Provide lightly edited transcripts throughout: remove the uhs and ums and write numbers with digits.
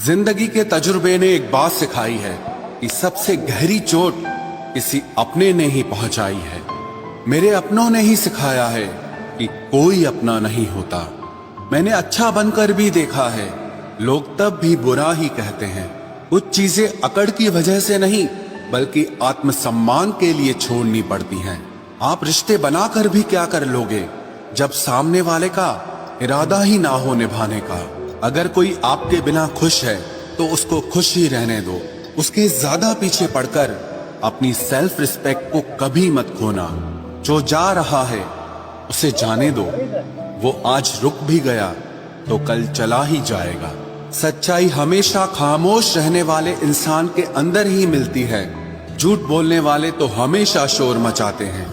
जिंदगी के तजुर्बे ने एक बात सिखाई है कि सबसे गहरी चोट किसी अपने ने ही पहुंचाई है। मेरे अपनों ने ही सिखाया है कि कोई अपना नहीं होता। मैंने अच्छा बनकर भी देखा है, लोग तब भी बुरा ही कहते हैं। कुछ चीजें अकड़ की वजह से नहीं बल्कि आत्मसम्मान के लिए छोड़नी पड़ती हैं। आप रिश्ते बनाकर भी क्या कर लोगे जब सामने वाले का इरादा ही ना हो निभाने का। अगर कोई आपके बिना खुश है तो उसको खुश ही रहने दो। उसके ज्यादा पीछे पड़कर अपनी सेल्फ रिस्पेक्ट को कभी मत खोना। जो जा रहा है उसे जाने दो, वो आज रुक भी गया तो कल चला ही जाएगा। सच्चाई हमेशा खामोश रहने वाले इंसान के अंदर ही मिलती है। झूठ बोलने वाले तो हमेशा शोर मचाते हैं।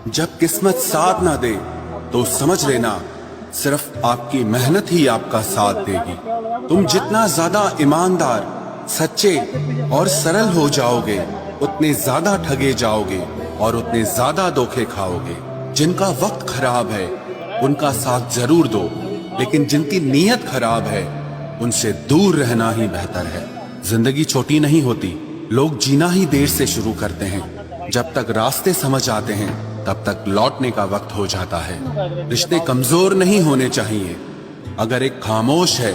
जब किस्मत साथ ना दे तो समझ लेना सिर्फ आपकी मेहनत ही आपका साथ देगी। तुम जितना ज्यादा ईमानदार, सच्चे और सरल हो जाओगे उतने ज्यादा ठगे जाओगे और उतने ज्यादा धोखे खाओगे। जिनका वक्त खराब है उनका साथ जरूर दो, लेकिन जिनकी नीयत खराब है उनसे दूर रहना ही बेहतर है। जिंदगी छोटी नहीं होती, लोग जीना ही देर से शुरू करते हैं। जब तक रास्ते समझ आते हैं तब तक लौटने का वक्त हो जाता है। रिश्ते कमजोर नहीं होने चाहिए। अगर एक खामोश है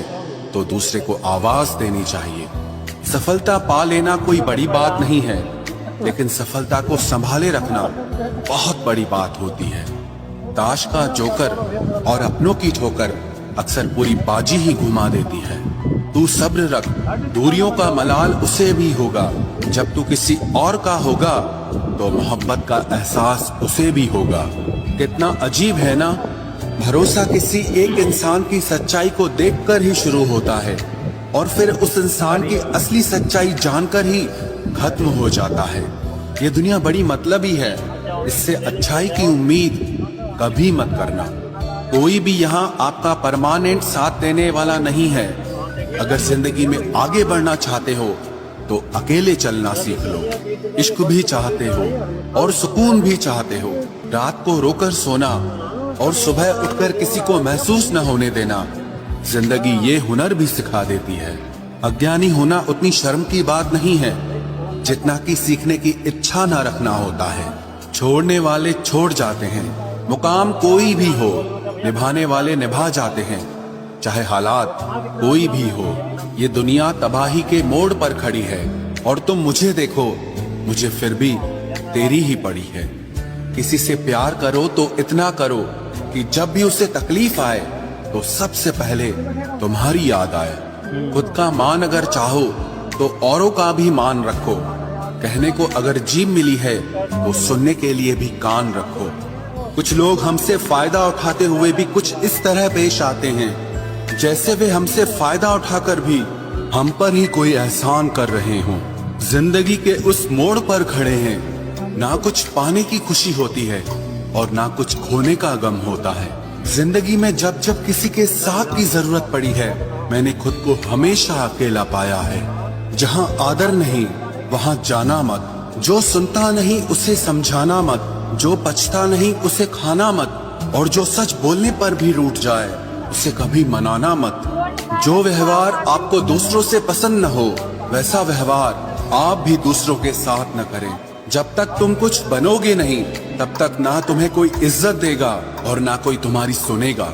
तो दूसरे को आवाज देनी चाहिए। सफलता पा लेना कोई बड़ी बात नहीं है, लेकिन सफलता को संभाले रखना बहुत बड़ी बात होती है। ताश का जोकर और अपनों की ठोकर अक्सर पूरी बाजी ही घुमा देती है। तू सब्र रख, दूरियों का मलाल उसे भी होगा। जब तू किसी और का होगा तो मोहब्बत का एहसास उसे भी होगा। कितना अजीब है ना, भरोसा किसी एक इंसान की सच्चाई को देखकर ही शुरू होता है और फिर उस इंसान की असली सच्चाई जानकर ही खत्म हो जाता है। ये दुनिया बड़ी मतलबी है, इससे अच्छाई की उम्मीद कभी मत करना। कोई भी यहाँ आपका परमानेंट साथ देने वाला नहीं है। अगर जिंदगी में आगे बढ़ना चाहते हो तो अकेले चलना सीख लो। इश्क भी चाहते हो और सुकून भी चाहते हो, रात को रोकर सोना और सुबह उठकर किसी को महसूस न होने देना, जिंदगी ये हुनर भी सिखा देती है। अज्ञानी होना उतनी शर्म की बात नहीं है जितना कि सीखने की इच्छा न रखना होता है। छोड़ने वाले छोड़ जाते हैं, मुकाम कोई भी हो, निभाने वाले निभा जाते हैं। चाहे हालात कोई भी हो, ये दुनिया तबाही के मोड़ पर खड़ी है और तुम मुझे देखो, मुझे फिर भी तेरी ही पड़ी है। किसी से प्यार करो तो इतना करो कि जब भी उसे तकलीफ आए तो सबसे पहले तुम्हारी याद आए। खुद का मान अगर चाहो तो औरों का भी मान रखो। कहने को अगर जीभ मिली है तो सुनने के लिए भी कान रखो। कुछ लोग हमसे फायदा उठाते हुए भी कुछ इस तरह पेश आते हैं जैसे वे हमसे फायदा उठाकर भी हम पर ही कोई एहसान कर रहे हों। जिंदगी के उस मोड़ पर खड़े हैं, ना कुछ पाने की खुशी होती है और ना कुछ खोने का गम होता है। जिंदगी में जब जब किसी के साथ की जरूरत पड़ी है, मैंने खुद को हमेशा अकेला पाया है। जहाँ आदर नहीं वहाँ जाना मत, जो सुनता नहीं उसे समझाना मत, जो पछता नहीं उसे खाना मत, और जो सच बोलने पर भी रूठ जाए उसे कभी मनाना मत। जो व्यवहार आपको दूसरों से पसंद न हो वैसा व्यवहार आप भी दूसरों के साथ न करें। जब तक तुम कुछ बनोगे नहीं तब तक ना तुम्हें कोई इज्जत देगा और ना कोई तुम्हारी सुनेगा।